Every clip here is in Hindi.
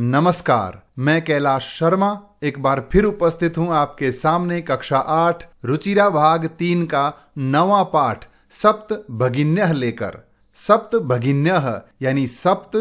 नमस्कार, मैं कैलाश शर्मा एक बार फिर उपस्थित हूं आपके सामने कक्षा 8 रुचिरा भाग 3 का 9वां पाठ सप्त भगिन्यः लेकर। सप्त भगिन्यः यानी सप्त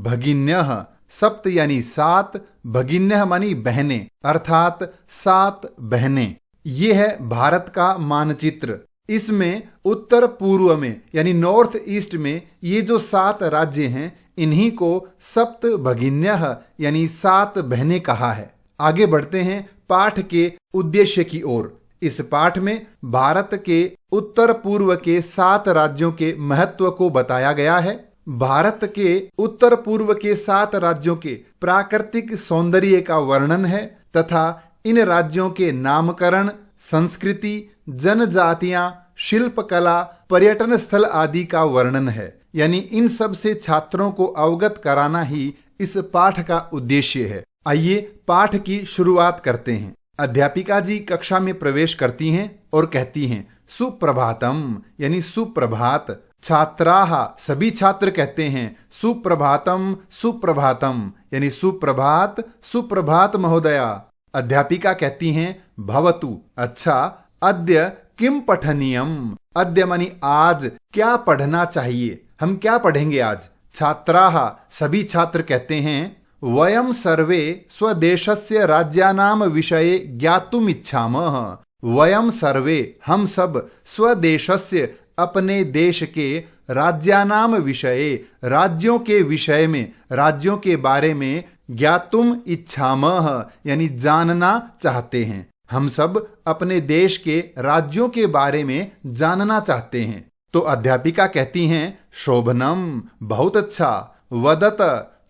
भगिन्यः, सप्त यानी 7, भगिन्यः मानी बहनें, अर्थात 7 बहनें। ये है भारत का मानचित्र। इसमें उत्तर पूर्व में यानी नॉर्थ ईस्ट में ये जो 7 राज्य हैं, इन्हीं को सप्त भगिन्यः यानी 7 बहनें कहा है। आगे बढ़ते हैं पाठ के उद्देश्य की ओर। इस पाठ में भारत के उत्तर पूर्व के 7 राज्यों के महत्व को बताया गया है। भारत के उत्तर पूर्व के 7 राज्यों के प्राकृतिक सौंदर्य का वर्णन है तथा इन राज्यों के नामकरण, संस्कृति, जनजातियां, शिल्पकला, पर्यटन स्थल आदि का वर्णन है। यानी इन सब से छात्रों को अवगत कराना ही इस पाठ का उद्देश्य है। आइए पाठ की शुरुआत करते हैं। अध्यापिका जी कक्षा में प्रवेश करती हैं और कहती हैं सुप्रभातम यानी सुप्रभात। छात्राः सभी छात्र कहते हैं सुप्रभातम सुप्रभातम यानी सुप्रभात सुप्रभात महोदया। अध्यापिका कहती हैं भवतु अच्छा। अद्य किम पठनीयम, अद्य मानी आज, क्या पढ़ना चाहिए, हम क्या पढ़ेंगे आज। छात्राः सभी छात्र कहते हैं वयम सर्वे स्वदेशस्य राज्यानाम विषये ज्ञातुम इच्छामः। वयम सर्वे हम सब स्वदेशस्य अपने देश के राज्यानाम विषये राज्यों के विषय में, राज्यों के बारे में ज्ञातुम इच्छामः यानी जानना चाहते हैं। हम सब अपने देश के राज्यों के बारे में जानना चाहते हैं। तो अध्यापिका कहती हैं शोभनम बहुत अच्छा। वदत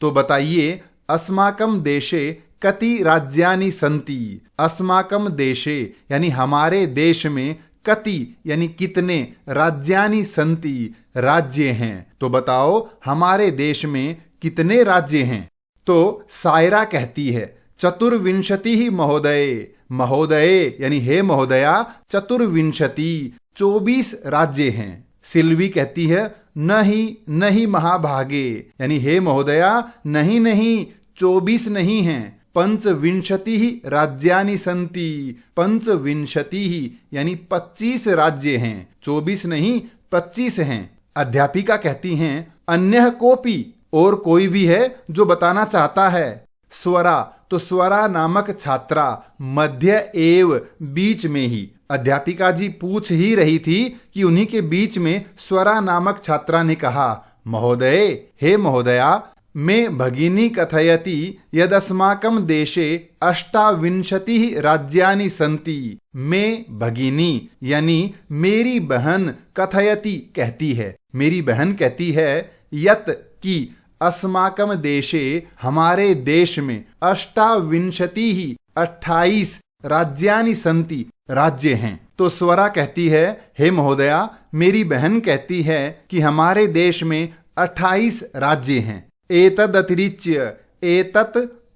तो बताइए अस्माकं देशे कति राज्यानि सन्ति। अस्माकं देशे यानी हमारे देश में कति यानी कितने, राज्यानि सन्ति राज्य हैं। तो बताओ हमारे देश में कितने राज्य हैं। तो सायरा कहती है चतुर्विंशति ही महोदय। महोदय यानी हे महोदया, चतुर्विंशति 24 राज्य हैं। सिल्वी कहती है नहीं महाभागे यानी हे महोदया, नहीं 24 नहीं हैं, पंचविंशति ही राज्यानि सन्ति। पंचविंशति ही यानी 25 राज्य हैं, 24 नहीं 25 हैं। अध्यापिका कहती हैं अन्यः कोपि, और कोई भी है जो बताना चाहता है। स्वरा तो स्वरा नामक छात्रा मध्य एव बीच में ही। अध्यापिका जी पूछ ही रही थी कि उन्हीं के बीच में स्वरा नामक छात्रा ने कहा महोदय हे महोदया, मैं भगिनी कथयति यदस्माकं देशे 28 राज्यानि सन्ति। मैं भगिनी यानी मेरी बहन कथयति कहती है, मेरी बहन कहती है यत की अस्माकं देशे हमारे देश में 28 राज्यानि सन्ति राज्य हैं। तो स्वरा कहती है हे महोदया, मेरी बहन कहती है कि हमारे देश में 28 राज्य हैं। एतद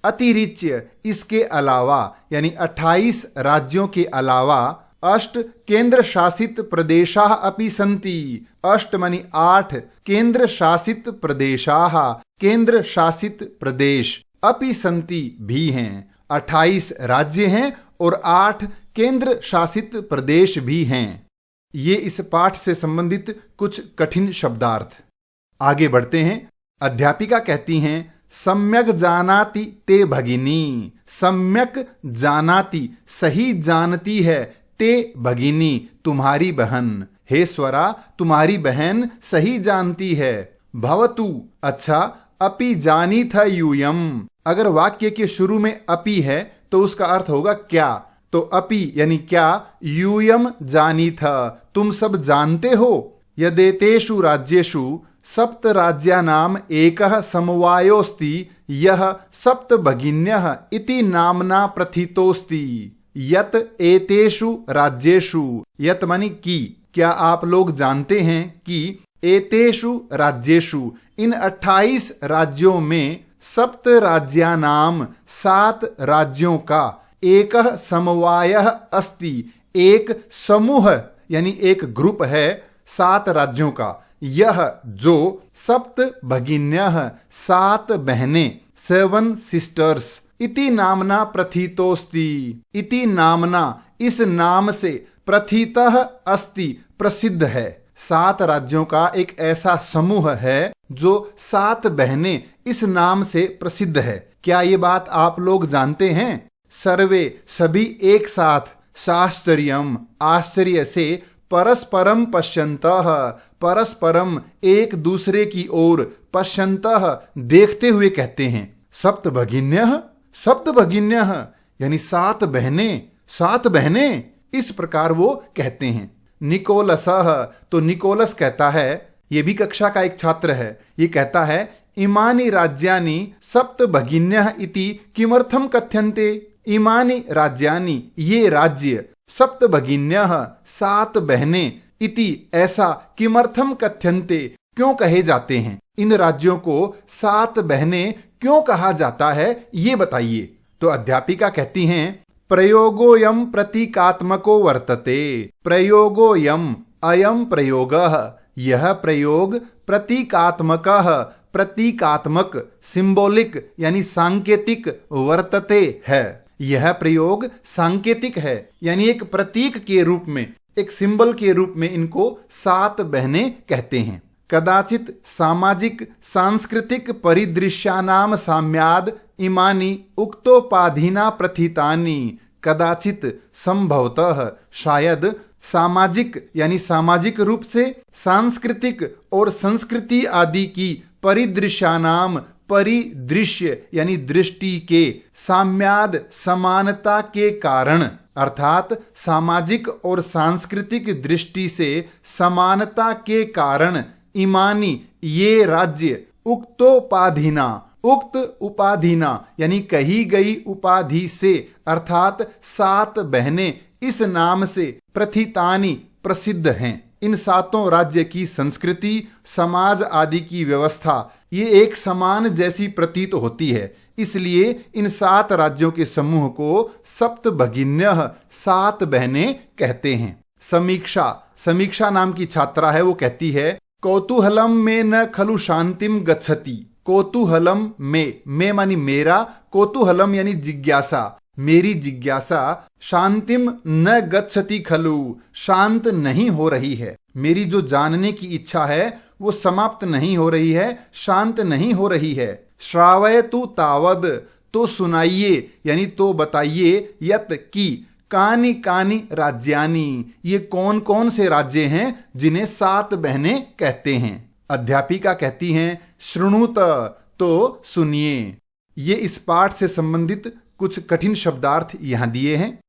अतिरिच्य इसके अलावा यानी 28 राज्यों के अलावा 8 केंद्र शासित प्रदेशाः अपि सन्ति। 8 मानी 8 केंद्र शासित प्रदेशाः, केंद्र शासित प्रदेश अपि सन्ति भी हैं। 28 राज्य हैं और 8 केंद्र शासित प्रदेश भी हैं। ये इस पाठ से संबंधित कुछ कठिन शब्दार्थ। आगे बढ़ते हैं। अध्यापिका कहती हैं सम्यक जानाति ते भगिनी। सम्यक जानाति सही जानती है, ते भगिनी तुम्हारी बहन। हे स्वरा, तुम्हारी बहन सही जानती है। भवतु अच्छा। अपि जानीथ यूयम, अगर वाक्य के शुरू में अपि है तो उसका अर्थ होगा क्या। तो अपि यानी क्या, यूयम जानीथ तुम सब जानते हो। यदेतेषु राज्येषु सप्त राज्यानाम एकः समवायोस्ति यह सप्त भगिन्यः इति नामना प्रथितोस्ति। यत एतेषु राज्येषु, यत मानी की, क्या आप लोग जानते हैं कि एतेषु राज्येषु इन 28 राज्यों में सप्त राज्यानाम 7 राज्यों का एकः समवायः अस्ति, एक समूह यानी एक ग्रुप है 7 राज्यों का। यह जो सप्त भगिन्यः 7 बहनें, सेवन सिस्टर्स इति नामना प्रथितोस्ति। इति नामना इस नाम से प्रथितः अस्ति प्रसिद्ध है। 7 राज्यों का एक ऐसा समूह है जो 7 बहनें इस नाम से प्रसिद्ध है। क्या ये बात आप लोग जानते हैं? सर्वे सभी एक साथ साश्चर्यम आश्चर्य से परस्परम पश्यन्तः परस्परम एक दूसरे की ओर पश्यन्तः देखते हुए कहते हैं सप्त भगिन्यः सप्त भगिन्यः यानी 7 बहनें 7 बहनें, इस प्रकार वो कहते हैं। निकोलसः तो निकोलस कहता है, ये भी कक्षा का एक छात्र है, ये कहता है इमानि राज्यानि सप्त भगिन्यः इति किमर्थम कथ्यन्ते। इमानि राज्यानि ये राज्य सप्त भगिन्यः 7 बहनें इति ऐसा किमर्थम कथ्यन्ते क्यों कहे जाते हैं। इन राज्यों को 7 बहनें क्यों कहा जाता है ये बताइए। तो अध्यापिका कहती हैं प्रयोगोयम प्रतीकात्मको वर्तते। प्रयोगोयम अयम प्रयोगः यह प्रयोग प्रतीकात्मकः प्रतीकात्मक सिंबॉलिक यानी सांकेतिक वर्तते है। यह प्रयोग सांकेतिक है यानी एक प्रतीक के रूप में एक सिंबल के रूप में इनको 7 बहनें कहते हैं। कदाचित सामाजिक सांस्कृतिक परिदृश्यानाम साम्याद इमानि उक्तोपाधीना प्रथितानि। कदाचित संभवतः शायद सामाजिक यानी सामाजिक रूप से सांस्कृतिक और संस्कृति आदि की परिदृश्यानाम परिदृश्य यानी दृष्टि के साम्याद समानता के कारण अर्थात सामाजिक और सांस्कृतिक दृष्टि से समानता के कारण इमानी ये राज्य उक्तोपाधीना उक्त उपाधिना यानी कही गई उपाधि से अर्थात 7 बहनें इस नाम से प्रथितानि प्रसिद्ध हैं। इन 7 राज्य की संस्कृति समाज आदि की व्यवस्था ये एक समान जैसी प्रतीत होती है, इसलिए इन 7 राज्यों के समूह को सप्त भगिन्यः 7 बहनें कहते हैं। समीक्षा समीक्षा नाम की छात्रा है, वो कहती है कौतूहलम में न खलु शांतिम गच्छति। कौतूहलम में मानी मेरा, कौतूहलम यानी जिज्ञासा, मेरी जिज्ञासा शांतिम न गच्छति खलु शांत नहीं हो रही है। मेरी जो जानने की इच्छा है वो समाप्त नहीं हो रही है, शांत नहीं हो रही है। श्रावयतु तावद तो सुनाइए यानी तो बताइए, यत की कानि कानि राज्यानि ये कौन कौन से राज्य हैं जिन्हें 7 बहनें कहते हैं। अध्यापिका कहती हैं शृणुत तो सुनिए। ये इस पाठ से संबंधित कुछ कठिन शब्दार्थ यहां दिए हैं।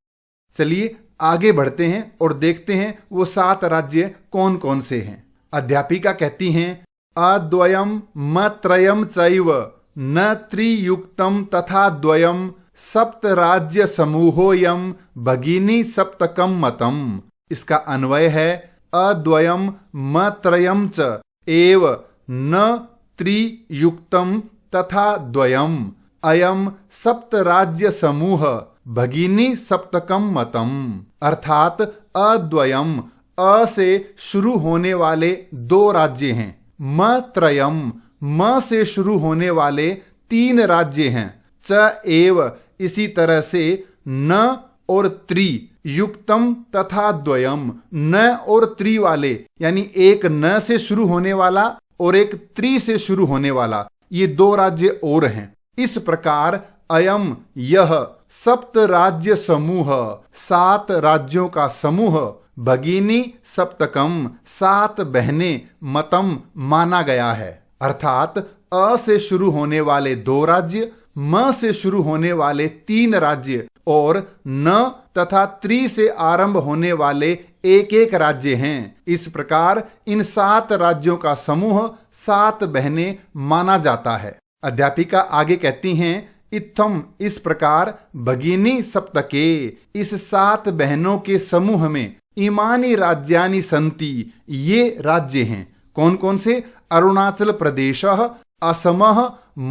चलिए आगे बढ़ते हैं और देखते हैं वो 7 राज्य कौन कौन से हैं। अध्यापिका कहती हैं अद्वयम मत्रयम चैव न त्रियुक्तम तथा द्वयम सप्त राज्य समूहोयम भगिनी सप्तकम मतम। इसका अन्वय है अद्वयम मत्रयम च एव न त्रियुक्तम तथा द्वयम अयम सप्त राज्य समूह भगिनी सप्तकम मतम। अर्थात अद्वयम अ से शुरू होने वाले 2 राज्य हैं, म त्रयम म से शुरू होने वाले 3 राज्य हैं, च एव इसी तरह से न और त्रि युक्तम तथा द्वयम न और त्रि वाले यानी एक न से शुरू होने वाला और एक त्रि से शुरू होने वाला, ये 2 राज्य और हैं। इस प्रकार अयम यह सप्त राज्य समूह 7 राज्यों का समूह भगिनी सप्तकम 7 बहनें मतम माना गया है। अर्थात अ से शुरू होने वाले 2 राज्य, म से शुरू होने वाले 3 राज्य और न तथा त्रि से आरंभ होने वाले एक राज्य हैं। इस प्रकार इन 7 राज्यों का समूह 7 बहनें माना जाता है। अध्यापिका आगे कहती हैं इत्थम इस प्रकार भगिनी सप्तके इस 7 बहनों के समूह में इमानी राज्यानि संति ये राज्य हैं। कौन कौन से? अरुणाचल प्रदेश, असमः,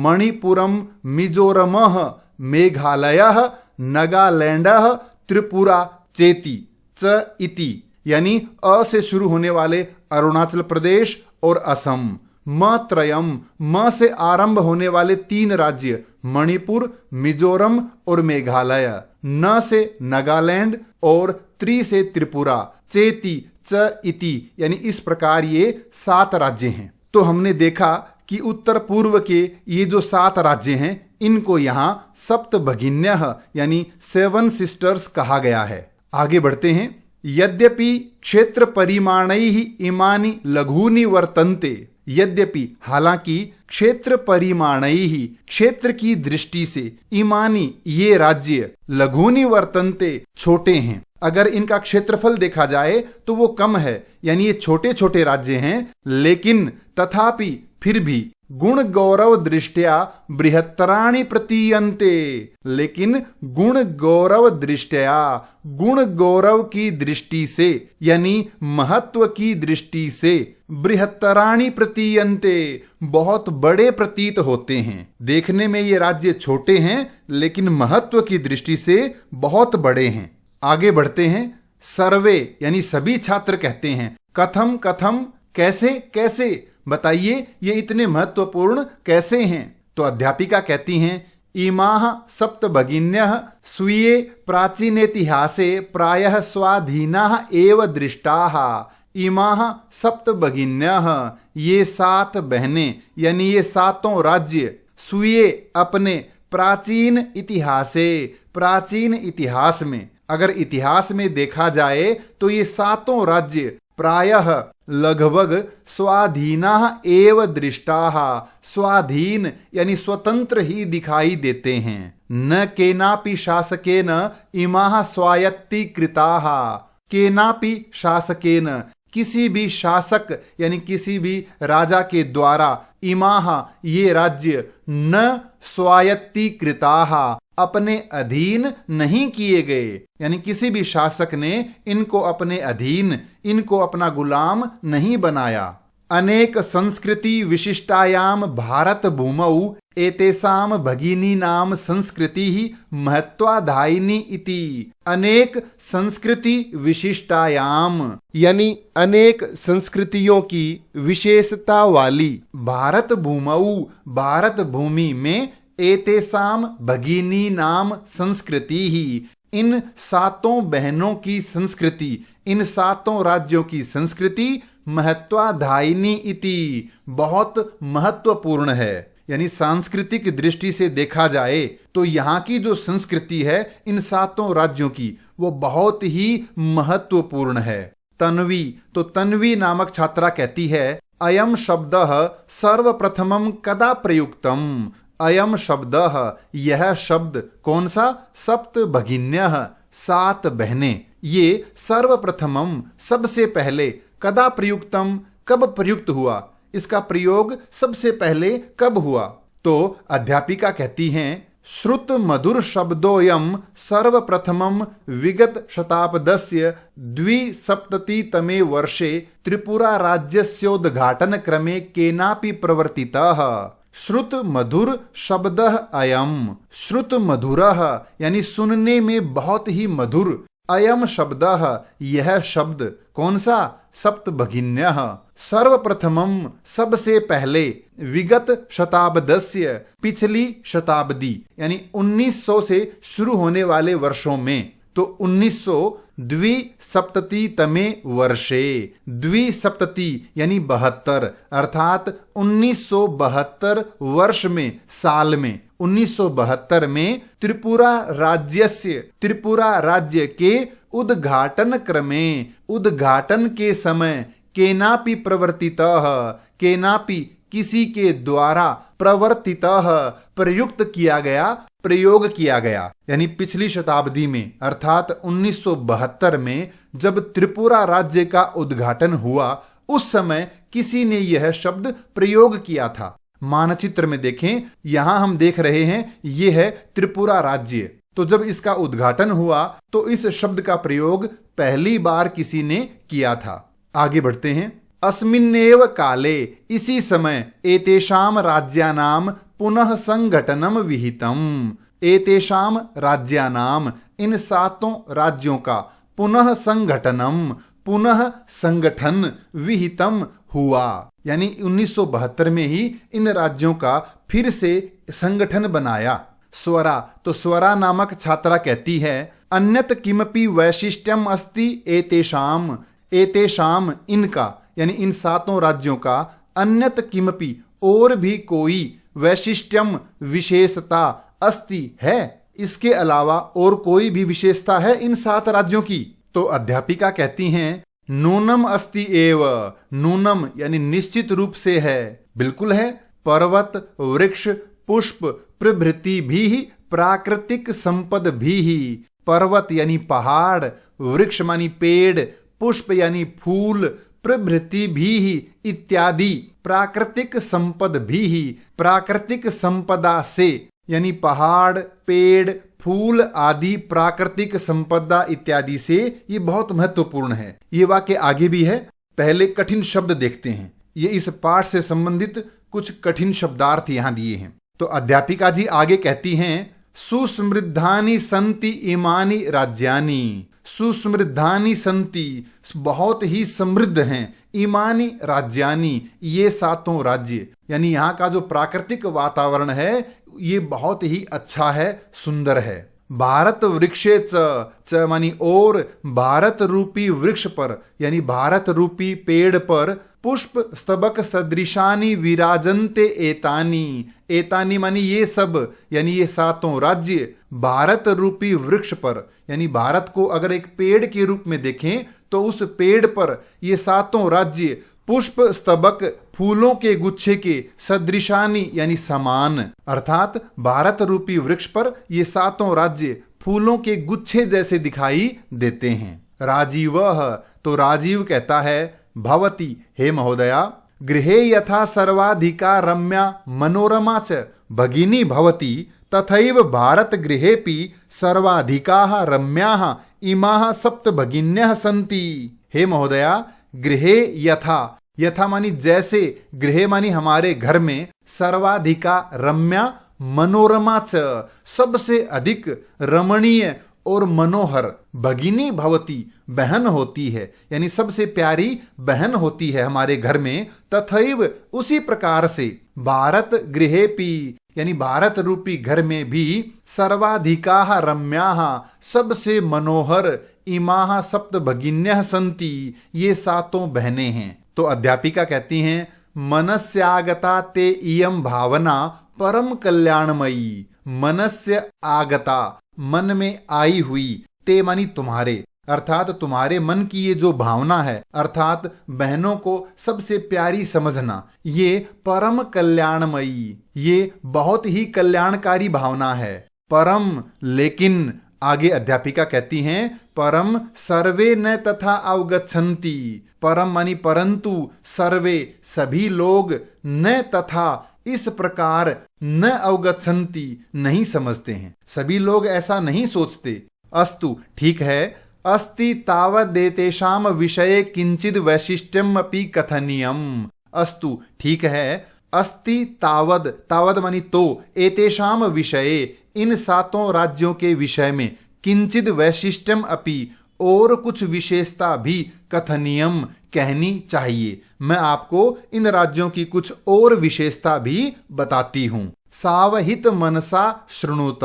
मणिपुरम, मिजोरमः, मेघालयः, नागालैंडः, त्रिपुरा चेति च इति यानी अ से शुरू होने वाले अरुणाचल प्रदेश और असम, म त्रयम, म से आरंभ होने वाले 3 राज्य मणिपुर, मिजोरम और मेघालय, न से नागालैंड और त्रि से त्रिपुरा, चेती, च इति, यानी इस प्रकार ये 7 राज्य हैं। तो हमने देखा कि उत्तर पूर्व के ये जो 7 राज्य हैं इनको यहाँ सप्त भगिन्यः यानी 7 सिस्टर्स कहा गया है। आगे बढ़ते हैं। यद्यपि क्षेत्र परिमाणैः इमानि लघूनि वर्तन्ते, यद्यपि हालांकि क्षेत्र परिमाणैः क्षेत्र की दृष्टि से इमानी ये राज्य लघूनि वर्तन्ते छोटे हैं। अगर इनका क्षेत्रफल देखा जाए तो वो कम है, यानी ये छोटे छोटे राज्य हैं, लेकिन तथापि फिर भी गुण गौरव दृष्टया बृहत्तराणि प्रतीयन्ते, लेकिन गुण गौरव दृष्टया, गुण गौरव की दृष्टि से यानी महत्व की दृष्टि से बृहत्तराणि प्रतीयन्ते बहुत बड़े प्रतीत होते हैं। देखने में ये राज्य छोटे हैं लेकिन महत्व की दृष्टि से बहुत बड़े हैं। आगे बढ़ते हैं। सर्वे यानी सभी छात्र कहते हैं कथम कथम, कैसे कैसे, बताइए ये इतने महत्वपूर्ण कैसे हैं। तो अध्यापिका कहती हैं इमाः सप्त भगिन्यः स्वीये प्राचीनेतिहासे प्रायः स्वाधीनाः एव दृष्टाः। इमाः सप्त भगिन्यः, ये 7 बहनें यानी ये 7 राज्य, स्वीये अपने, प्राचीन इतिहासे प्राचीन इतिहास में, अगर इतिहास में देखा जाए तो ये 7 राज्य प्रायः लगभग स्वाधीनाः एव दृष्टाः, स्वाधीन यानी स्वतंत्र ही दिखाई देते हैं। न केनापि शासकेन इमाः स्वायत्तीकृताः, केनापि शासकेन किसी भी शासक यानी किसी भी राजा के द्वारा, इमाः ये राज्य, न स्वायत्तीकृताः अपने अधीन नहीं किए गए, यानी किसी भी शासक ने इनको अपने अधीन, इनको अपना गुलाम नहीं बनाया। अनेक संस्कृति विशिष्टायाम भारत भूमौ एतेषाम भगिनीनाम संस्कृति ही महत्वाधायिनी इति। अनेक संस्कृति विशिष्टायाम यानी अनेक संस्कृतियों की विशेषता वाली भारत भूमौ, भारत भूमि में, एतेषाम भगिनी नाम संस्कृति ही, इन 7 बहनों की संस्कृति, इन 7 राज्यों की संस्कृति महत्वाधायिनी इति बहुत महत्वपूर्ण है। यानी सांस्कृतिक दृष्टि से देखा जाए तो यहाँ की जो संस्कृति है इन 7 राज्यों की वो बहुत ही महत्वपूर्ण है। तन्वी, तो तन्वी नामक छात्रा कहती है अयम शब्दः सर्वप्रथमं कदा प्रयुक्तम्। अयम शब्दः, यह शब्द कौन सा, सप्त भगिन्यः 7 बहनें, ये सर्वप्रथमम सबसे पहले, कदा प्रयुक्तम कब प्रयुक्त हुआ, इसका प्रयोग सबसे पहले कब हुआ। तो अध्यापिका कहती हैं श्रुत मधुर शब्दोयम सर्वप्रथमम विगत शताब्दस्य 270तमे वर्षे त्रिपुरा राज्यस्योद्घाटन क्रमे केनापि प्रवर्तितः। श्रुत मधुर शब्दः अयम, श्रुत मधुरः यानी सुनने में बहुत ही मधुर, अयम शब्दः यह शब्द कौन सा, सप्त भगिन्यः सर्वप्रथमम सबसे पहले, विगत शताब्दस्य पिछली शताब्दी यानी 1900 से शुरू होने वाले वर्षों में, तो 1970तमे वर्षे, 270 यानी 72 अर्थात 1972 वर्ष में, साल में, 1972 में त्रिपुरा राज्यस्य, त्रिपुरा राज्य के उद्घाटन क्रमे, उद्घाटन के समय, केनापि प्रवर्तितः, केनापि किसी के द्वारा, प्रवर्तितः प्रयुक्त किया गया, प्रयोग किया गया, यानी पिछली शताब्दी में अर्थात 1972 में जब त्रिपुरा राज्य का उद्घाटन हुआ उस समय किसी ने यह शब्द प्रयोग किया था। मानचित्र में देखें, यहां हम देख रहे हैं यह है त्रिपुरा राज्य। तो जब इसका उद्घाटन हुआ तो इस शब्द का प्रयोग पहली बार किसी ने किया था। आगे बढ़ते हैं। अस्मिन्नेव काले, इसी समय, एतेषाम राज्यानाम पुनः संगठनम विहितम। एतेषाम राज्यानाम, इन 7 राज्यों का, पुनः संगठनम, पुनः संगठन, विहितम हुआ, यानी 1972 में ही इन राज्यों का फिर से संगठन बनाया। स्वरा, तो स्वरा नामक छात्रा कहती है, अन्यत किमपि वैशिष्ट्यम अस्ति एतेषाम, एतेषाम इनका, यानी इन 7 राज्यों का, अन्यत किमपि और भी कोई, वैशिष्ट्यम विशेषता, अस्ति है, इसके अलावा और कोई भी विशेषता है इन 7 राज्यों की। तो अध्यापिका कहती हैं, नूनम अस्ति एव, नूनम यानी निश्चित रूप से है, बिल्कुल है, पर्वत वृक्ष पुष्प प्रभृति भी, प्राकृतिक संपद भी, पर्वत यानी पहाड़, वृक्ष मानी पेड़, पुष्प यानी फूल, प्रभृति भी इत्यादि, प्राकृतिक संपद भी, प्राकृतिक संपदा से, यानी पहाड़ पेड़ फूल आदि प्राकृतिक संपदा इत्यादि से, ये बहुत महत्वपूर्ण है। ये वाक्य आगे भी है, पहले कठिन शब्द देखते हैं। ये इस पाठ से संबंधित कुछ कठिन शब्दार्थ यहां दिए हैं। तो अध्यापिका जी आगे कहती हैं, सुसमृद्धानि संति इमानि राज्यानि, सुसमृद्धानि संति, बहुत ही समृद्ध हैं, इमानि राज्यानि, ये 7 राज्य, यानी यहाँ का जो प्राकृतिक वातावरण है ये बहुत ही अच्छा है, सुंदर है। भारत वृक्षे च मानी और, भारत रूपी वृक्ष पर, यानी भारत रूपी पेड़ पर, पुष्प स्तबक सदृशानि विराजन्ते एतानि, एतानि मानी ये सब, यानी ये 7 राज्य भारत रूपी वृक्ष पर, यानी भारत को अगर एक पेड़ के रूप में देखें तो उस पेड़ पर ये 7 राज्य पुष्प स्तबक फूलों के गुच्छे के, सदृशानी यानी समान, अर्थात भारत रूपी वृक्ष पर ये 7 राज्य फूलों के गुच्छे जैसे दिखाई देते हैं। राजीवः, तो राजीव कहता है, भवती हे महोदया, गृहे यथा सर्वाधिका रम्या मनोरमा च भगिनी भवती, तथैव भारत गृहेपि सर्वाधिकाः रम्याः इमाः 7 भगिन्यः सन्ति। हे महोदया, गृहे यथा, यथा मानी जैसे, गृहे मानी हमारे घर में, सर्वाधिका रम्या मनोरमा च, सबसे अधिक रमणीय और मनोहर, भगिनी भवती बहन होती है, यानी सबसे प्यारी बहन होती है हमारे घर में, तथैव उसी प्रकार से भारत गृहेपि, यानी भारत रूपी घर में भी, सर्वाधिकाः रम्याः, सबसे मनोहर, इमाः 7 भगिन्यः सन्ति, ये 7 बहनें हैं। तो अध्यापिका कहती हैं, मनस्यागता ते इयं भावना परम कल्याणमयी, मनस्य आगता, मन में आई हुई, ते मानी तुम्हारे, अर्थात तुम्हारे मन की ये जो भावना है, अर्थात बहनों को सबसे प्यारी समझना, ये परम कल्याणमयी, ये बहुत ही कल्याणकारी भावना है। परम, लेकिन आगे अध्यापिका कहती हैं, परम सर्वे न तथा अवगच्छन्ति, परम मानी परंतु, सर्वे सभी लोग, न तथा इस प्रकार, न अवगच्छन्ति नहीं समझते हैं, सभी लोग ऐसा नहीं सोचते। अस्तु, ठीक है, अस्ति तावदेतेषां विषये किंचिद वैशिष्ट्यम अपि कथनीयम, अस्तु ठीक है, अस्ति तावद, तावद मानी तो, एतेषां विषये इन 7 राज्यों के विषय में, किंचिद वैशिष्ट्यम अपि और कुछ विशेषता भी, कथनीयम कहनी चाहिए। मैं आपको इन राज्यों की कुछ और विशेषता भी बताती हूं। सावहित मनसा शृणुत,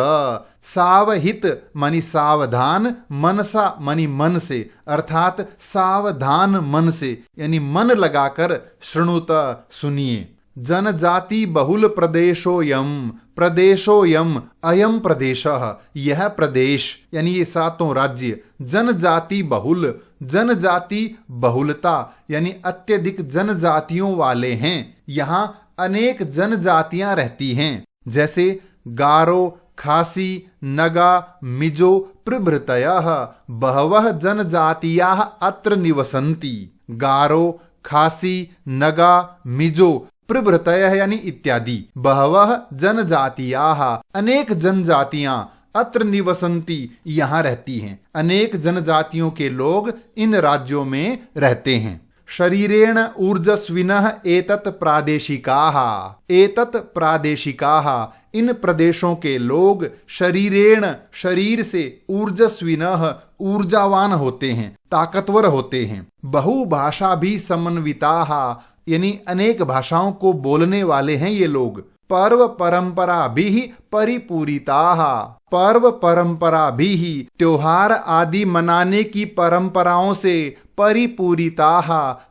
सावहित मानी सावधान, मनसा मानी मन से, अर्थात सावधान मन से, यानी मन लगाकर, शृणुत सुनिए। जनजाति बहुल प्रदेशोयम, प्रदेशोयम अयम प्रदेशः, यह प्रदेश, यानी ये 7 राज्य, जनजाति बहुल, जनजाति बहुलता, यानी अत्यधिक जनजातियों वाले हैं। यहाँ अनेक जनजातियां रहती हैं, जैसे गारो, खासी, नगा, मिजो प्रभृतयः बहवः जनजातियाः अत्र निवसन्ति। गारो, खासी, नगा, मिजो प्रभृतयः यानी इत्यादि, बहवः जनजातियाः, अनेक जनजातियां, अत्र निवसन्ति यहाँ रहती हैं, अनेक जनजातियों के लोग इन राज्यों में रहते हैं। शरीरेण ऊर्जस्विनः एतत् प्रादेशिकाः। एतत् प्रादेशिकाः, इन प्रदेशों के लोग शरीरेण, शरीर से, ऊर्जस्विनः, ऊर्जावान होते हैं, ताकतवर होते हैं। बहुभाषा भी समन्विताः, यानी अनेक भाषाओं को बोलने वाले हैं ये लोग। पर्व परंपरा भी परिपूरिताः, पर्व परंपरा भी, त्योहार आदि मनाने की परंपराओं से परिपूरिताः,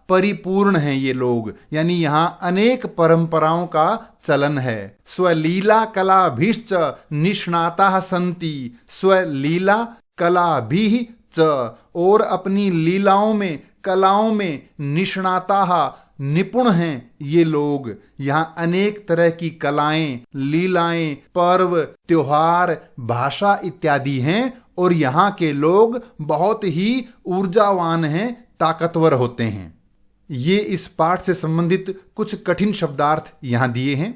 परिपूर्ण हैं ये लोग, यानी यहाँ अनेक परंपराओं का चलन है। स्वलीला कलाभिश्च निष्णाताः सन्ति, स्वलीला कलाभिः च, और अपनी लीलाओं में, कलाओं में निष्णाताः, निपुण हैं ये लोग। यहाँ अनेक तरह की कलाएं, लीलाएं, पर्व, त्योहार, भाषा इत्यादि हैं और यहाँ के लोग बहुत ही ऊर्जावान हैं, ताकतवर होते हैं। ये इस पाठ से संबंधित कुछ कठिन शब्दार्थ यहाँ दिए हैं।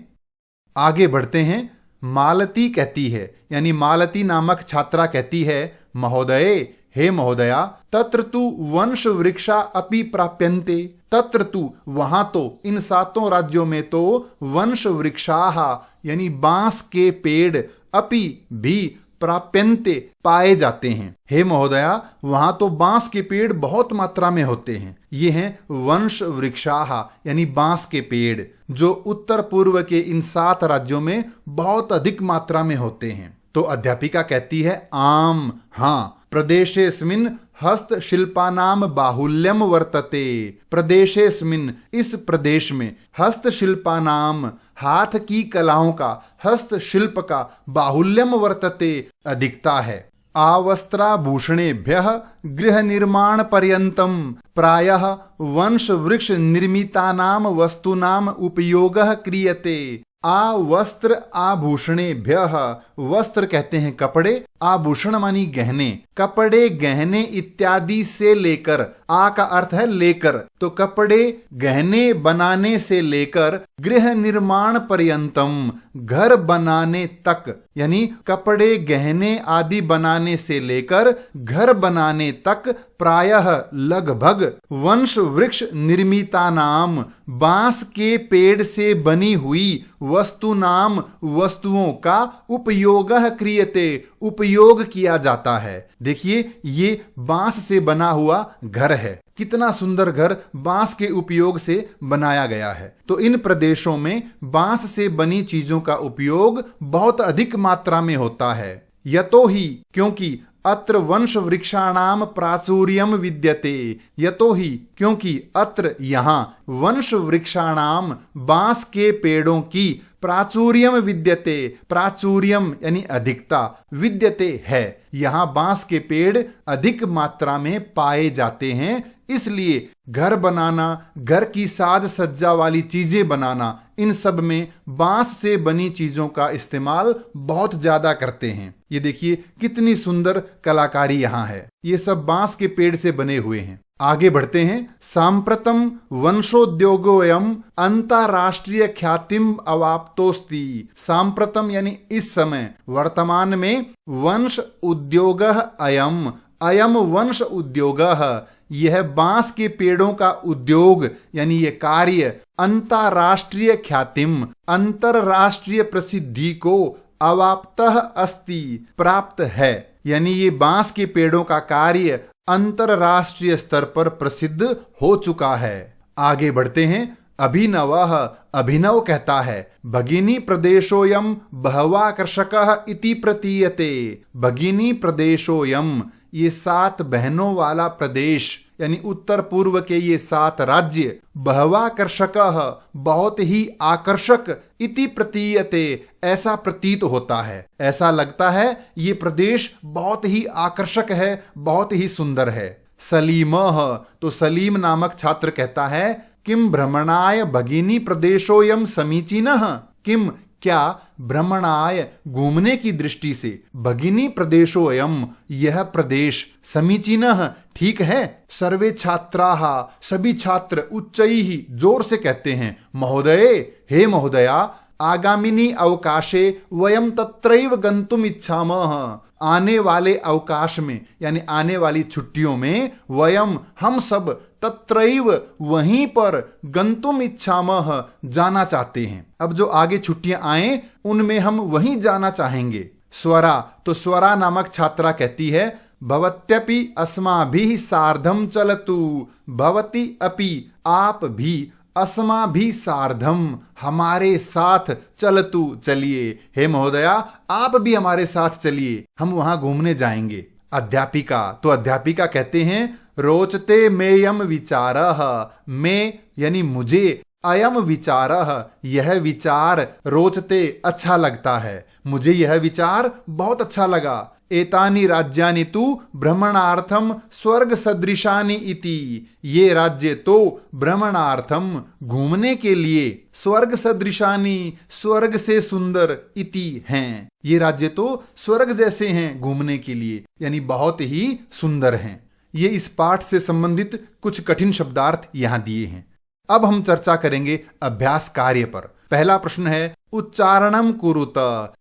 आगे बढ़ते हैं। मालती कहती है, यानी मालती नामक छात्रा कहती है, महोदये, हे महोदया, तत्र तु वंश वृक्षा अपि प्राप्यन्ते। तत्र तु, वहां तो, इन 7 राज्यों में तो वंश वृक्षाः, यानी बांस के पेड़, अपि भी, प्राप्यन्ते, पाए जाते हैं। हे महोदया, वहां तो बांस के पेड़ बहुत मात्रा में होते हैं। ये हैं वंश वृक्षाः, यानी बांस के पेड़, जो उत्तर पूर्व के इन 7 राज्यों में बहुत अधिक मात्रा में होते हैं। तो अध्यापिका कहती है, आम, हाँ, प्रदेशेस्मिन् हस्तशिल्पानां बाहुल्यम वर्तते। प्रदेशेस्मिन्, इस प्रदेश में, हस्तशिल्पानां, हाथ की कलाओं का, हस्तशिल्प का, बाहुल्यम वर्तते, अधिकता है। आवस्त्राभूषणेभ्यः गृह निर्माण पर्यन्तं प्रायः वंश वृक्ष निर्मितानां वस्तूनां उपयोगः क्रियते। वस्त्र आभूषणेभ्यः, वस्त्र कहते हैं कपड़े, आभूषण मानी गहने, कपड़े गहने इत्यादि से लेकर, आ का अर्थ है लेकर, तो कपड़े गहने बनाने से लेकर गृह निर्माण पर्यंतम, घर बनाने तक, यानी कपड़े गहने आदि बनाने से लेकर घर बनाने तक, प्रायः लगभग, वंश वृक्ष निर्मितानाम, बांस के पेड़ से बनी हुई, वस्तुनाम, वस्तुओं का, उपयोगः क्रियते, उपयोग किया जाता है। देखिए, ये बांस से बना हुआ घर है, कितना सुंदर घर बांस के उपयोग से बनाया गया है। तो इन प्रदेशों में बांस से बनी चीजों का उपयोग बहुत अधिक मात्रा में होता है। यतो ही, क्योंकि, अत्र वंश वृक्षाणाम प्राचुर्यम विद्यते। यतो ही, क्योंकि, अत्र, यहाँ, वंश वृक्षाणाम, बांस के पेड़ों की, प्राचुर्यम विद्यते, प्राचुर्यम यानी अधिकता, विद्यते है, यहाँ बांस के पेड़ अधिक मात्रा में पाए जाते हैं। इसलिए घर बनाना, घर की साज सज्जा वाली चीजें बनाना, इन सब में बांस से बनी चीजों का इस्तेमाल बहुत ज्यादा करते हैं। ये देखिए कितनी सुंदर कलाकारी यहाँ है, ये सब बांस के पेड़ से बने हुए हैं। आगे बढ़ते हैं। सांप्रतम वंशोद्योगोयम अंतरराष्ट्रीय ख्यातिम अवाप्तोस्ति। सांप्रतम यानी इस समय, वर्तमान में, वंश उद्योगः अयम, अयम वंश उद्योगः, यह बांस के पेड़ों का उद्योग यानी ये कार्य, अंतरराष्ट्रीय ख्यातिम, अंतरराष्ट्रीय प्रसिद्धि को, अवाप्तः अस्ति, प्राप्त है, यानी ये बांस के पेड़ों का कार्य अंतरराष्ट्रीय स्तर पर प्रसिद्ध हो चुका है। आगे बढ़ते हैं। अभिनवः, अभिनव कहता है, भगिनी प्रदेशोयम बहवाकर्षकः इति प्रतीयते। भगिनी प्रदेशोयम, ये 7 बहनों वाला प्रदेश, यानी उत्तर पूर्व के ये 7 राज्य, बहवाकर्षकः, बहुत ही आकर्षक, इति प्रतीयते, ऐसा प्रतीत होता है, ऐसा लगता है ये प्रदेश बहुत ही आकर्षक है, बहुत ही सुंदर है। सलीमः, तो सलीम नामक छात्र कहता है, किम भ्रमणाय भगिनी प्रदेशोयम समीचीनः। किम, क्या, भ्रमणाय, घूमने की दृष्टि से, भगिनी प्रदेशोयम, यह प्रदेश, समीचीनः, ठीक है। सर्वे छात्राः, सभी छात्र, उच्चैः, जोर से कहते हैं, महोदये, हे महोदया, आगामिनी अवकाशे वयम तत्रैव गंतुम इच्छामः। आने वाले अवकाश में, यानी आने वाली छुट्टियों में, वयम, हम सब, तत्रैव वहीं पर गंतुम इच्छामः जाना चाहते हैं। अब जो आगे छुट्टियां आए उनमें हम वहीं जाना चाहेंगे। स्वरा, तो स्वरा नामक छात्रा कहती है भवत्यपि अस्माभिः सार्धम चलतु, भवती अपि आप भी, अस्माभिः सार्धम हमारे साथ, चलतु चलिए, हे महोदया आप भी हमारे साथ चलिए, हम वहां घूमने जाएंगे। अध्यापिका, तो अध्यापिका कहते हैं रोचते मेयम विचारः, में यानी मुझे, अयम विचारः यह विचार, रोचते अच्छा लगता है, मुझे यह विचार बहुत अच्छा लगा। एतानि राज्यानि तु भ्रमणार्थम स्वर्ग सदृशानि इति, ये राज्य तो भ्रमणार्थम घूमने के लिए, स्वर्ग सदृशानि स्वर्ग से सुंदर, इति हैं, ये राज्य तो स्वर्ग जैसे हैं घूमने के लिए, यानी बहुत ही सुंदर हैं। ये इस पाठ से संबंधित कुछ कठिन शब्दार्थ यहां दिए हैं। अब हम चर्चा करेंगे अभ्यास कार्य पर। पहला प्रश्न है उच्चारणम कुरुत,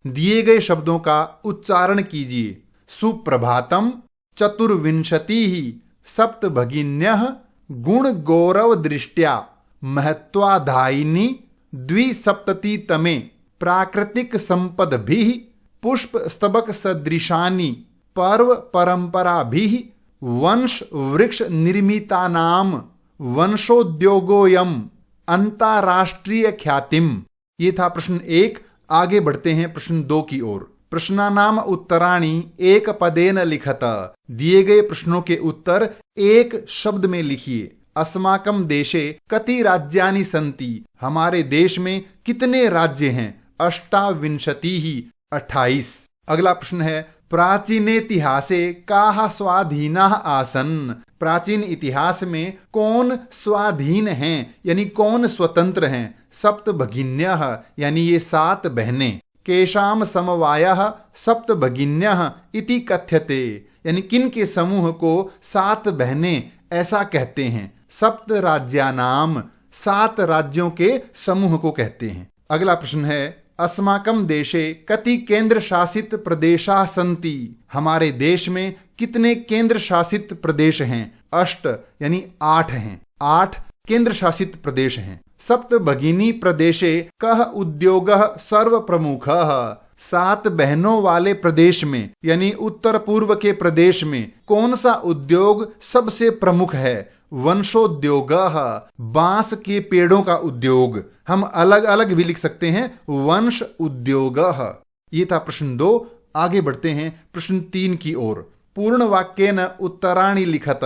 दिए गए शब्दों का उच्चारण कीजिए। सुप्रभातम चतुर्विंशतिः सप्तभगिन्यः गुण गौरव दृष्ट्या महत्वाधायिनी द्विसप्ततितमे प्राकृतिक संपदभिः पुष्प स्तबक सदृशानि पर्व परंपराभिः वंश वृक्ष निर्मितानाम वंशोद्योगोयम अंतरराष्ट्रीय ख्यातिम। ये था प्रश्न 1। आगे बढ़ते हैं प्रश्न 2 की ओर। प्रश्नानाम उत्तराणि एक पदेन लिखत, दिए गए प्रश्नों के उत्तर एक शब्द में लिखिए। अस्माकं देशे कति राज्यानि सन्ति, हमारे देश में कितने राज्य हैं। अष्टाविंशतिः 28। अगला प्रश्न है प्राचीनेतिहासे काः स्वाधीनाः आसन्, प्राचीन इतिहास में कौन स्वाधीन हैं यानी कौन स्वतंत्र हैं। सप्त भगिन्यः यानी ये 7 बहनें। केषाम समवायः सप्त भगिन्यः इति कथ्यते, यानी किन के समूह को 7 बहनें ऐसा कहते हैं। सप्त राज्यानाम 7 राज्यों के समूह को कहते हैं। अगला प्रश्न है अस्माकं देशे कति केंद्र शासित प्रदेशाः सन्ति, हमारे देश में कितने केंद्र शासित प्रदेश हैं। अष्ट यानी 8 हैं, 8 केंद्र शासित प्रदेश हैं। सप्त भगिनी प्रदेशे कः उद्योगः सर्व प्रमुखः, 7 बहनों वाले प्रदेश में यानी उत्तर पूर्व के प्रदेश में कौन सा उद्योग सबसे प्रमुख है। वंशोद्योगः बांस के पेड़ों का उद्योग, हम अलग अलग भी लिख सकते हैं वंश उद्योगः। ये था प्रश्न 2। आगे बढ़ते हैं प्रश्न 3 की ओर। पूर्ण वाक्येन उत्तराणि लिखत,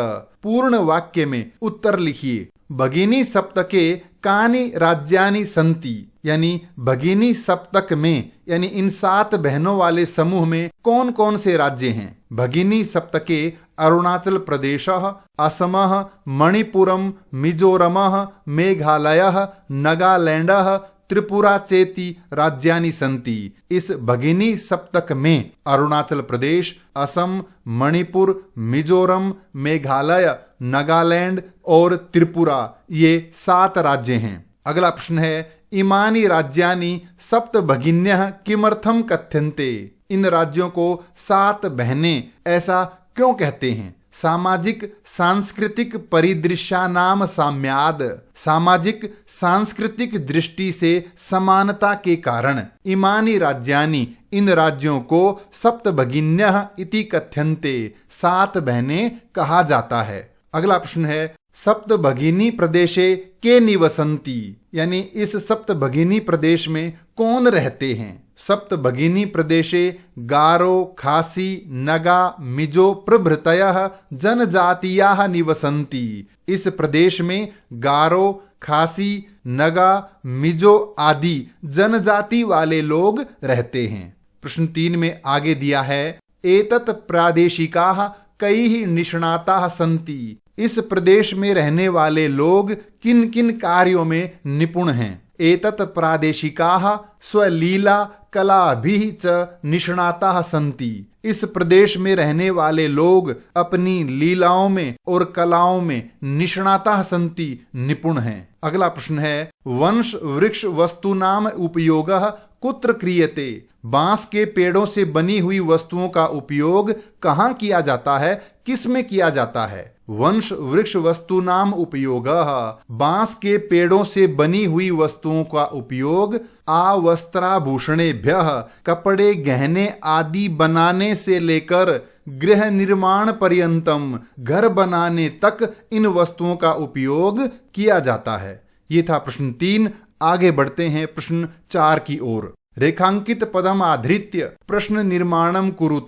पूर्ण वाक्य में उत्तर लिखिए। भगिनी सप्तके कानि राज्यानि सन्ति, यानी भगिनी सप्तक में यानी इन 7 बहनों वाले समूह में कौन कौन से राज्य हैं। भगिनी सप्तके अरुणाचल प्रदेशः, असमः, मणिपुरम, मिजोरमः, मेघालयः, नागालैंडः, त्रिपुरा चेति राज्यानि सन्ति। इस भगिनी सप्तक में अरुणाचल प्रदेश, असम, मणिपुर, मिजोरम, मेघालय, नागालैंड और त्रिपुरा ये 7 राज्य हैं। अगला प्रश्न है इमानि राज्यानि सप्त भगिन्यः किमर्थम कथ्यन्ते, इन राज्यों को 7 बहनें ऐसा क्यों कहते हैं। सामाजिक सांस्कृतिक परिदृश्यानाम साम्याद, सामाजिक सांस्कृतिक दृष्टि से समानता के कारण इमानि राज्यानि इन राज्यों को सप्त भगिन्यः इति कथ्यन्ते 7 बहनें कहा जाता है। अगला प्रश्न है सप्त भगिनी प्रदेशे के निवसन्ति, यानी इस सप्त भगिनी प्रदेश में कौन रहते हैं। सप्त भगिनी प्रदेशे गारो, खासी, नगा, मिजो प्रभृतयः जनजातीयाः निवसन्ति। इस प्रदेश में गारो, खासी, नगा, मिजो आदि जनजाति वाले लोग रहते हैं। प्रश्न 3 में आगे दिया है एतत् प्रादेशिकाः कैः निष्णाताः सन्ति, इस प्रदेश में रहने वाले लोग किन किन कार्यों में निपुण हैं। एतत् प्रादेशिकाः स्वलीला कलाभिः च निष्णाताः सन्ति, इस प्रदेश में रहने वाले लोग अपनी लीलाओं में और कलाओं में निष्णाताः सन्ति निपुण हैं। अगला प्रश्न है वंश वृक्ष वस्तूनाम उपयोगः कुत्र क्रियते, बांस के पेड़ों से बनी हुई वस्तुओं का उपयोग कहाँ किया जाता है, किस में किया जाता है। वंश वृक्ष वस्तूनाम उपयोगः, बांस के पेड़ों से बनी हुई वस्तुओं का उपयोग आवस्त्राभूषणेभ्यः, कपड़े गहने आदि बनाने से लेकर गृह निर्माण पर्यंतम, घर बनाने तक इन वस्तुओं का उपयोग किया जाता है। ये था प्रश्न 3। आगे बढ़ते हैं प्रश्न 4 की ओर। रेखांकित पदम आधृत्य प्रश्न निर्माणम कुरुत,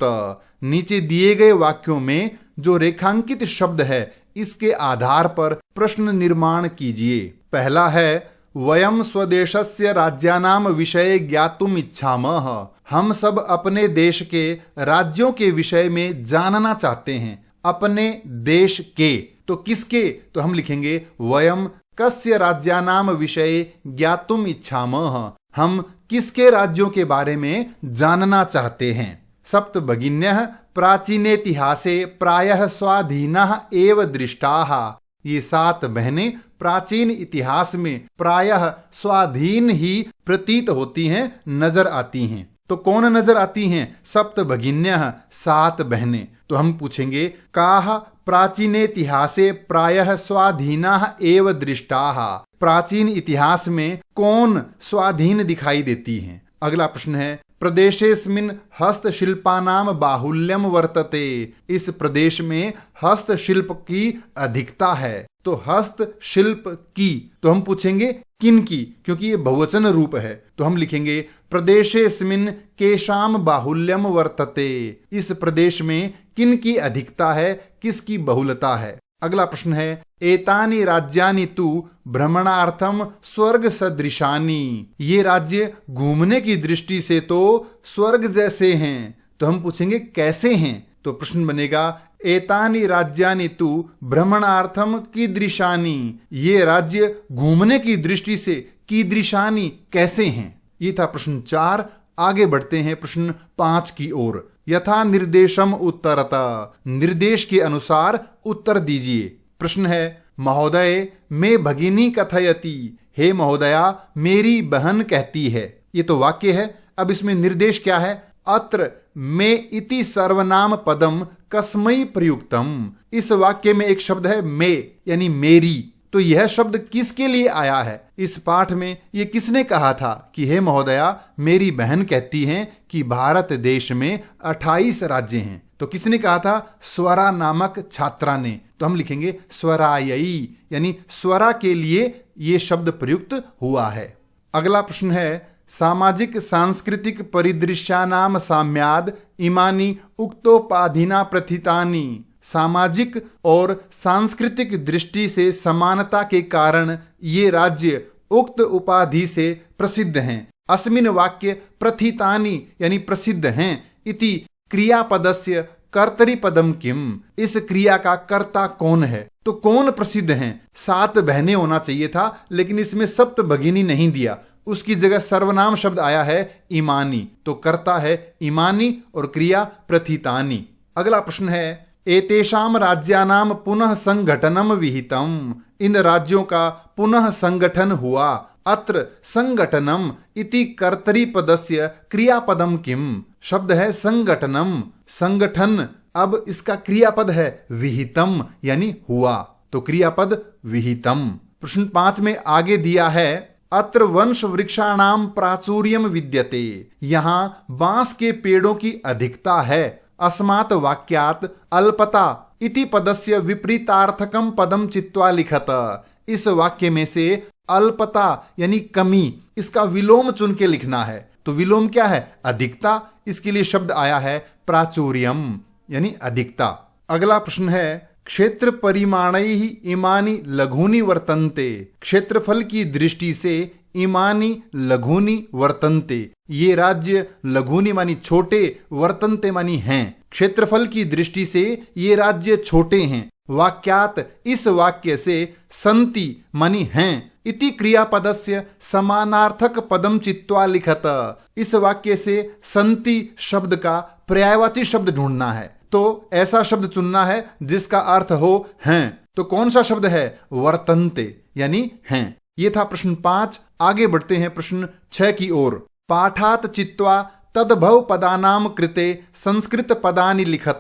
नीचे दिए गए वाक्यों में जो रेखांकित शब्द है इसके आधार पर प्रश्न निर्माण कीजिए। पहला है वयम स्वदेशस्य राज्यानाम विषये ज्ञातुम इच्छामः, हम सब अपने देश के राज्यों के विषय में जानना चाहते हैं। अपने देश के, तो किसके, तो हम लिखेंगे वयम कस्य राज्यानाम विषये ज्ञातुम इच्छामः, हम किसके राज्यों के बारे में जानना चाहते हैं। सप्त भगिन्यः प्राचीनेतिहासे प्रायः स्वाधीनः एव दृष्टाः, ये 7 बहनें प्राचीन इतिहास में प्रायः स्वाधीन ही प्रतीत होती हैं, नजर आती हैं। तो कौन नजर आती हैं? सप्त भगिन्यः, 7 बहनें। तो हम पूछेंगे काः प्राचीनेतिहासे प्रायः स्वाधीनाः एव दृष्टाः, प्राचीन इतिहास में कौन स्वाधीन दिखाई देती हैं। अगला प्रश्न है प्रदेशेस्मिन् हस्तशिल्पानाम बाहुल्यम वर्तते, इस प्रदेश में हस्तशिल्प की अधिकता है। तो हस्तशिल्प की, तो हम पूछेंगे किन की, क्योंकि ये बहुवचन रूप है। तो हम लिखेंगे प्रदेशेस्मिन् केषाम बाहुल्यम वर्तते, इस प्रदेश में किन की अधिकता है, किसकी बहुलता है। अगला प्रश्न है एतानि राज्यानि तु भ्रमणार्थम स्वर्ग सदृशानि, ये राज्य घूमने की दृष्टि से तो स्वर्ग जैसे हैं। तो हम पूछेंगे कैसे हैं। तो प्रश्न बनेगा एतानि राज्यानि तु भ्रमणार्थम कीदृशानि, ये राज्य घूमने की दृष्टि से कीदृशानि कैसे हैं। ये था प्रश्न 4। आगे बढ़ते हैं प्रश्न 5 की ओर। यथा निर्देशम उत्तरता, निर्देश के अनुसार उत्तर दीजिए। प्रश्न है महोदय मैं भगिनी कथयति, हे महोदया मेरी बहन कहती है। ये तो वाक्य है। अब इसमें निर्देश क्या है? अत्र मे इति सर्वनाम पदम कस्मै प्रयुक्तम, इस वाक्य में एक शब्द है मे यानी मेरी। तो यह शब्द किसके लिए आया है? इस पाठ में ये किसने कहा था कि हे महोदया मेरी बहन कहती हैं कि भारत देश में 28 राज्य हैं। तो किसने कहा था? स्वरा नामक छात्रा ने। तो हम लिखेंगे स्वरायई, यानी स्वरा के लिए ये शब्द प्रयुक्त हुआ है। अगला प्रश्न है सामाजिक सांस्कृतिक परिदृश्यानाम साम्याद इमानी उक्तोपाधिना प्रथितानि, सामाजिक और सांस्कृतिक दृष्टि से समानता के कारण ये राज्य उक्त उपाधि से प्रसिद्ध हैं। अस्मिन् वाक्य प्रथितानि यानी प्रसिद्ध हैं इति क्रियापदस्य कर्तरिपदम किम, इस क्रिया का कर्ता कौन है? तो कौन प्रसिद्ध हैं? 7 बहनें होना चाहिए था, लेकिन इसमें सप्त भगिनी नहीं दिया, उसकी जगह सर्वनाम शब्द आया है इमानी। तो कर्ता है इमानी और क्रिया प्रथितानि। अगला प्रश्न है एतेषाम राज्यानाम पुनः संगठनम विहितम, इन राज्यों का पुनः संगठन हुआ। अत्र संगठनम इति कर्तरिपदस्य क्रियापदम किम, शब्द है संगठनम, संगठन। अब इसका क्रियापद है विहितम यानी हुआ, तो क्रियापद विहितम। प्रश्न 5 में आगे दिया है अत्र वंश वृक्षाणाम प्राचुर्यम विद्यते, यहाँ बांस के पेड़ों की अधिकता है। अस्मात् वाक्यात् अल्पता इति पदस्य विपरीतार्थकम पदम चित्वा लिखत, इस वाक्य में से अल्पता यानी कमी, इसका विलोम चुन के लिखना है। तो विलोम क्या है? अधिकता। इसके लिए शब्द आया है प्राचुर्यम यानी अधिकता। अगला प्रश्न है क्षेत्र परिमाणैः इमानि लघूनि वर्तन्ते, क्षेत्रफल की दृष्टि से इमानी लघूनि वर्तन्ते, ये राज्य लघूनि मानी छोटे, वर्तन्ते मानी हैं। क्षेत्रफल की दृष्टि से ये राज्य छोटे हैं। वाक्यात इस वाक्य से संति मानी हैं इति क्रियापदस्य समानार्थक पदम चित्वा लिखत, इस वाक्य से संति शब्द का पर्यायवाची शब्द ढूंढना है। तो ऐसा शब्द चुनना है जिसका अर्थ हो हैं। तो कौन सा शब्द है? वर्तन्ते यानी हैं। ये था प्रश्न 5। आगे बढ़ते हैं प्रश्न 6 की ओर। पाठात चित्वा तद्भव पदानाम कृते संस्कृत पदानि लिखत,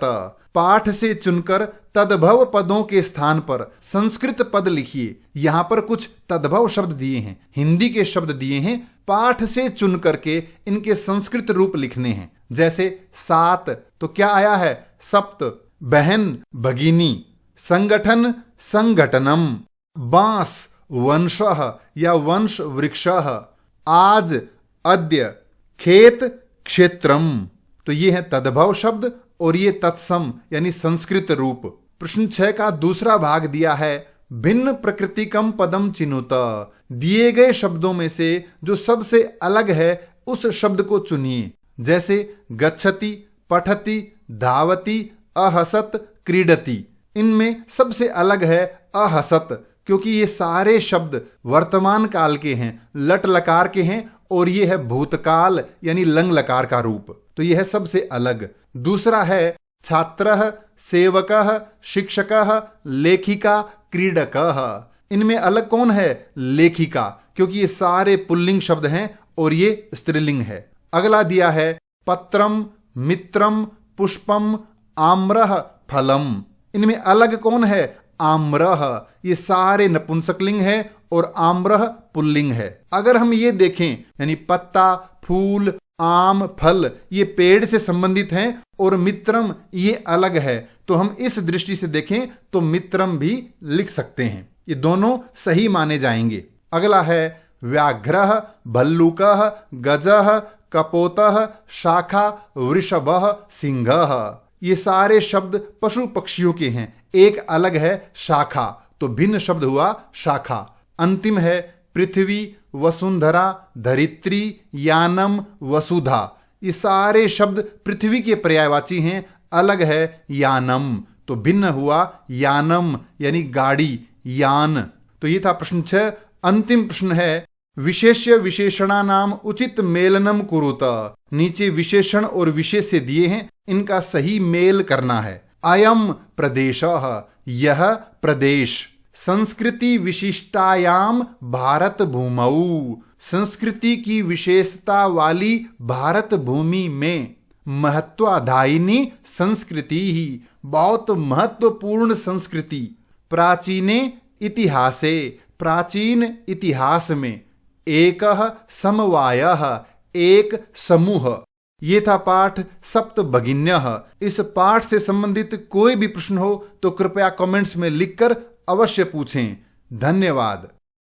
पाठ से चुनकर तद्भव पदों के स्थान पर संस्कृत पद लिखिए। यहां पर कुछ तद्भव शब्द दिए हैं, हिंदी के शब्द दिए हैं, पाठ से चुन करके इनके संस्कृत रूप लिखने हैं। जैसे सात तो क्या आया है? सप्त। बहन भगिनी। संगठन संगठनम। बांस वंशः या वंश वृक्षः। आज अद्य। खेत क्षेत्रम। तो ये है तद्भव शब्द और ये तत्सम यानी संस्कृत रूप। प्रश्न 6 का दूसरा भाग दिया है भिन्न प्रकृतिकम पदम चिनुत। दिए गए शब्दों में से जो सबसे अलग है उस शब्द को चुनिए। जैसे गच्छति, पठति, धावति, अहसत, क्रीडति। इनमें सबसे अलग है अहसत, क्योंकि ये सारे शब्द वर्तमान काल के हैं, लट लकार के हैं और ये है भूतकाल यानी लंग लकार का रूप। तो यह है सबसे अलग। दूसरा है छात्रः, सेवकः, शिक्षकः, लेखिका, क्रीडकः। इनमें अलग कौन है? लेखिका, क्योंकि ये सारे पुल्लिंग शब्द हैं और ये स्त्रीलिंग है। अगला दिया है पत्रम, मित्रम, पुष्पम, आम्रः, फलम। इनमें अलग कौन है? आम्रः। ये सारे नपुंसकलिंग है और आम्रः पुल्लिंग है। अगर हम ये देखें यानी पत्ता, फूल, आम, फल ये पेड़ से संबंधित हैं और मित्रम ये अलग है, तो हम इस दृष्टि से देखें तो मित्रम भी लिख सकते हैं। ये दोनों सही माने जाएंगे। अगला है व्याघ्रः, भल्लुकः, गजः, कपोतः, शाखा, वृषभः, सिंहः। ये सारे शब्द पशु पक्षियों के हैं। एक अलग है शाखा, तो भिन्न शब्द हुआ शाखा। अंतिम है पृथ्वी, वसुंधरा, धरित्री, यानम, वसुधा। ये सारे शब्द पृथ्वी के पर्यायवाची हैं। अलग है यानम, तो भिन्न हुआ यानम यानी गाड़ी, यान। तो ये था प्रश्न 6। अंतिम प्रश्न है विशेष्य विशेषणानाम उचित मेलनम कुरुत। नीचे विशेषण और विशेष्य दिए हैं, इनका सही मेल करना है। अयम प्रदेशः, यह प्रदेश। संस्कृति विशिष्टायाम भारत भूमौ। संस्कृति की विशेषता वाली भारत भूमि में। महत्वाधायिनी संस्कृति ही, बहुत महत्वपूर्ण संस्कृति। प्राचीने इतिहासे, प्राचीन इतिहास में। एकः समवायः, एक समूह। ये था पाठ सप्त भगिन्यः। इस पाठ से संबंधित कोई भी प्रश्न हो तो कृपया कमेंट्स में लिखकर अवश्य पूछें। धन्यवाद।